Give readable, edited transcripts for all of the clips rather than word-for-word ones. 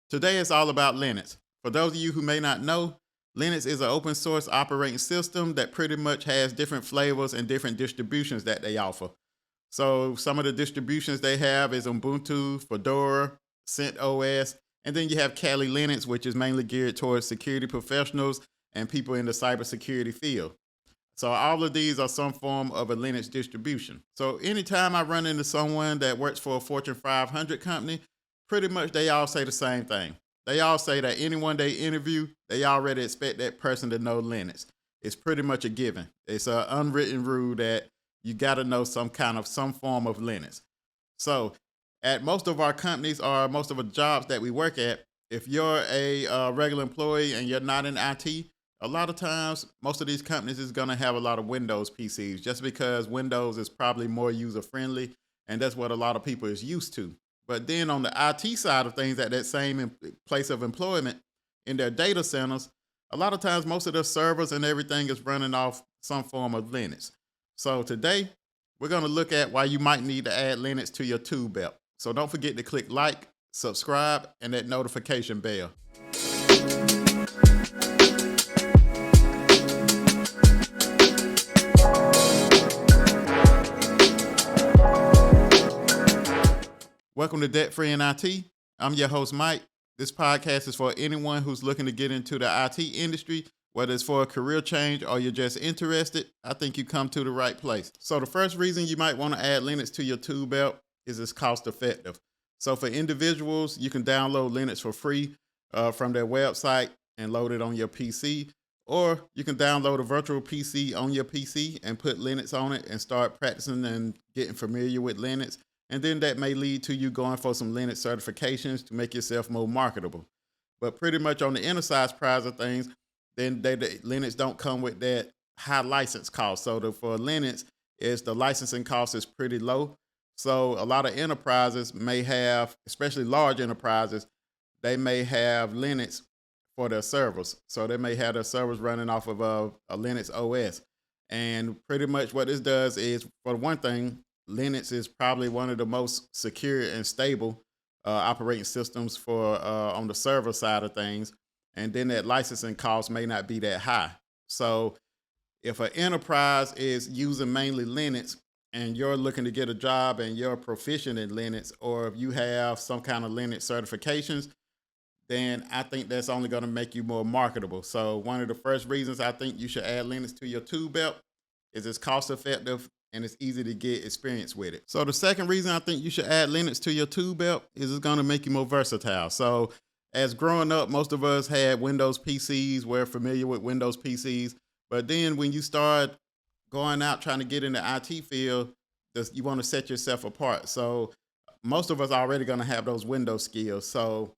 Today it's all about Linux. For those of you who may not know, Linux is an open source operating system that pretty much has different flavors and different distributions that they offer. So some of the distributions they have is Ubuntu, Fedora, CentOS, and then you have Kali Linux, which is mainly geared towards security professionals and people in the cybersecurity field. So all of these are some form of a Linux distribution. So anytime I run into someone that works for a Fortune 500 company, pretty much they all say the same thing. They all say that anyone they interview, they already expect that person to know Linux. It's pretty much a given. It's an unwritten rule that you got to know some form of Linux. So at most of our companies or most of the jobs that we work at, if you're a regular employee and you're not in IT, a lot of times most of these companies is going to have a lot of Windows PCs just because Windows is probably more user friendly and that's what a lot of people is used to. But then on the IT side of things, at that same place of employment in their data centers, a lot of times most of their servers and everything is running off some form of Linux. So today we're going to look at why you might need to add Linux to your tool belt. So don't forget to click like, subscribe, and that notification bell. Welcome to Debt Free in IT. I'm your host, Mike. This podcast is for anyone who's looking to get into the IT industry, whether it's for a career change or you're just interested. I think you come to the right place. So the first reason you might want to add Linux to your tool belt is it's cost effective. So for individuals, you can download Linux for free from their website and load it on your PC. Or you can download a virtual PC on your PC and put Linux on it and start practicing and getting familiar with Linux. And then that may lead to you going for some Linux certifications to make yourself more marketable. But pretty much on the enterprise price of things, then Linux don't come with that high license cost. So for Linux, the licensing cost is pretty low. So a lot of enterprises may have, especially large enterprises, they may have Linux for their servers. So they may have their servers running off of a Linux OS. And pretty much what this does is, for one thing, Linux is probably one of the most secure and stable operating systems for on the server side of things. And then that licensing cost may not be that high. So if an enterprise is using mainly Linux and you're looking to get a job and you're proficient in Linux, or if you have some kind of Linux certifications, then I think that's only going to make you more marketable. So one of the first reasons I think you should add Linux to your tool belt is it's cost effective and it's easy to get experience with it. So the second reason I think you should add Linux to your tool belt is it's going to make you more versatile. So as growing up, most of us had Windows PCs. We're familiar with Windows PCs. But then when you start going out trying to get in the IT field, you want to set yourself apart. So most of us are already going to have those Windows skills. So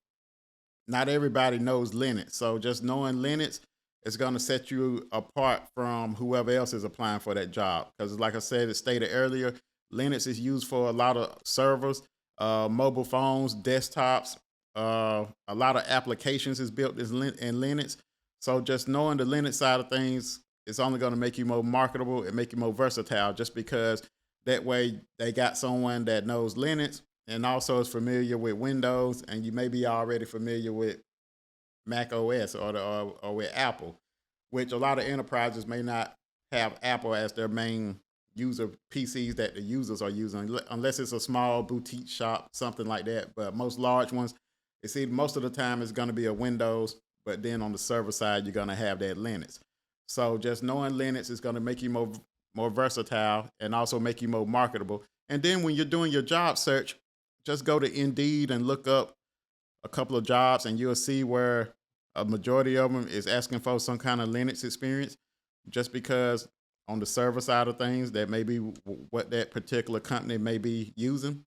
not everybody knows Linux. So just knowing Linux is going to set you apart from whoever else is applying for that job. Because like I said, it stated earlier, Linux is used for a lot of servers, mobile phones, desktops. A lot of applications is built in Linux. So just knowing the Linux side of things is only going to make you more marketable and make you more versatile, just because that way they got someone that knows Linux and also is familiar with Windows, and you may be already familiar with Mac OS or with Apple, which a lot of enterprises may not have Apple as their main user PCs that the users are using, unless it's a small boutique shop, something like that. But most large ones, most of the time it's going to be a Windows, but then on the server side, you're going to have that Linux. So just knowing Linux is going to make you more versatile and also make you more marketable. And then when you're doing your job search, just go to Indeed and look up a couple of jobs and you'll see where a majority of them is asking for some kind of Linux experience, just because on the server side of things, that may be what that particular company may be using.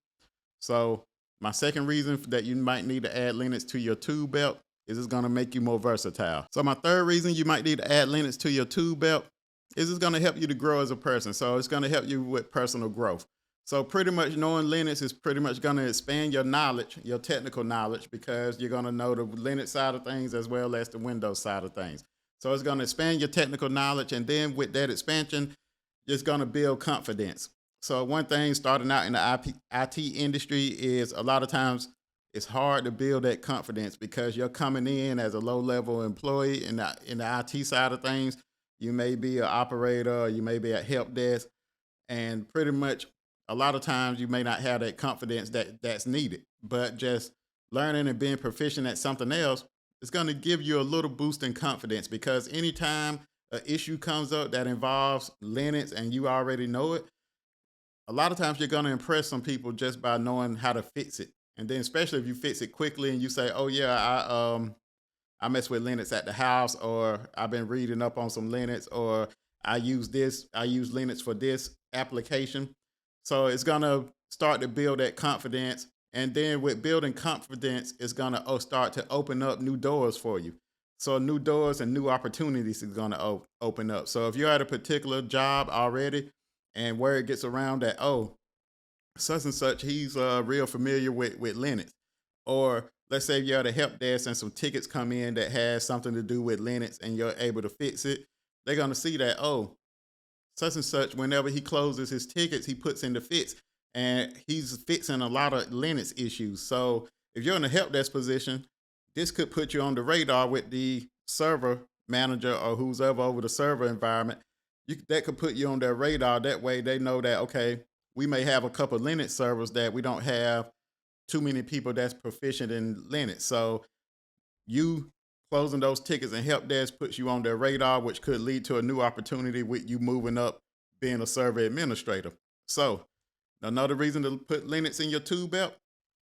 So my second reason that you might need to add Linux to your tool belt is it's going to make you more versatile. So my third reason you might need to add Linux to your tool belt is it's going to help you to grow as a person. So it's going to help you with personal growth. So pretty much knowing Linux is pretty much going to expand your knowledge, your technical knowledge, because you're going to know the Linux side of things as well as the Windows side of things. So it's going to expand your technical knowledge. And then with that expansion, it's going to build confidence. So one thing starting out in the IT industry is a lot of times it's hard to build that confidence because you're coming in as a low level employee in the IT side of things. You may be an operator, or you may be at help desk, and pretty much a lot of times you may not have that confidence that's needed. But just learning and being proficient at something else is going to give you a little boost in confidence because anytime an issue comes up that involves Linux and you already know it, a lot of times you're going to impress some people just by knowing how to fix it. And then especially if you fix it quickly and you say, "Oh yeah, I mess with Linux at the house," or "I've been reading up on some Linux," or I use Linux for this application." So it's gonna start to build that confidence. And then with building confidence, it's gonna start to open up new doors for you. So new doors and new opportunities is gonna open up. So if you're at a particular job already and word gets around that, oh, such and such, he's real familiar with Linux. Or let's say you're at a help desk and some tickets come in that has something to do with Linux and you're able to fix it. They're gonna see that, oh, such and such, whenever he closes his tickets, he puts in the fix. And he's fixing a lot of Linux issues. So if you're in a help desk position, this could put you on the radar with the server manager or who's ever over the server environment. That could put you on their radar. That way they know that, okay, we may have a couple of Linux servers that we don't have too many people that's proficient in Linux. So you closing those tickets and help desk puts you on their radar, which could lead to a new opportunity with you moving up being a server administrator. So another reason to put Linux in your tool belt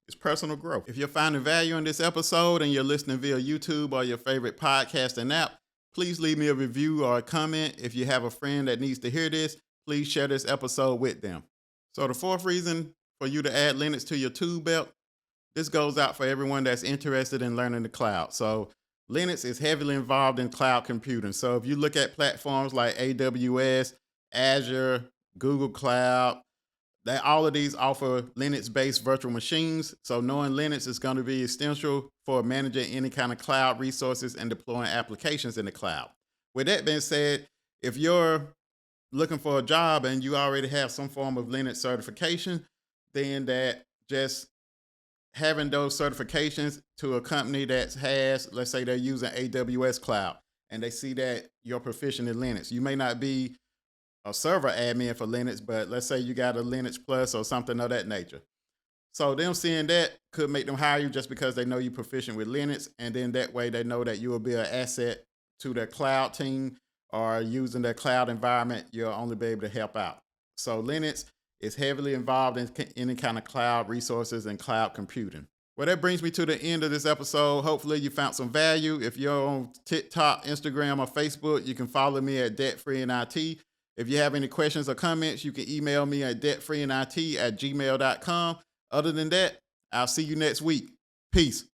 is personal growth. If you're finding value in this episode and you're listening via YouTube or your favorite podcasting app, please leave me a review or a comment. If you have a friend that needs to hear this, please share this episode with them. So the fourth reason for you to add Linux to your tool belt, this goes out for everyone that's interested in learning the cloud. So Linux is heavily involved in cloud computing. So if you look at platforms like AWS, Azure, Google Cloud, all of these offer Linux-based virtual machines. So knowing Linux is going to be essential for managing any kind of cloud resources and deploying applications in the cloud. With that being said, if you're looking for a job and you already have some form of Linux certification, then that just having those certifications to a company that has, let's say they're using AWS cloud and they see that you're proficient in Linux. You may not be a server admin for Linux, but let's say you got a Linux Plus or something of that nature. So them seeing that could make them hire you just because they know you're proficient with Linux. And then that way they know that you will be an asset to their cloud team or using their cloud environment, you'll only be able to help out. So Linux is heavily involved in any kind of cloud resources and cloud computing. Well, that brings me to the end of this episode. Hopefully you found some value. If you're on TikTok, Instagram, or Facebook, you can follow me at DebtFreeInIT. If you have any questions or comments, you can email me at debtfreeinit@gmail.com. Other than that, I'll see you next week. Peace.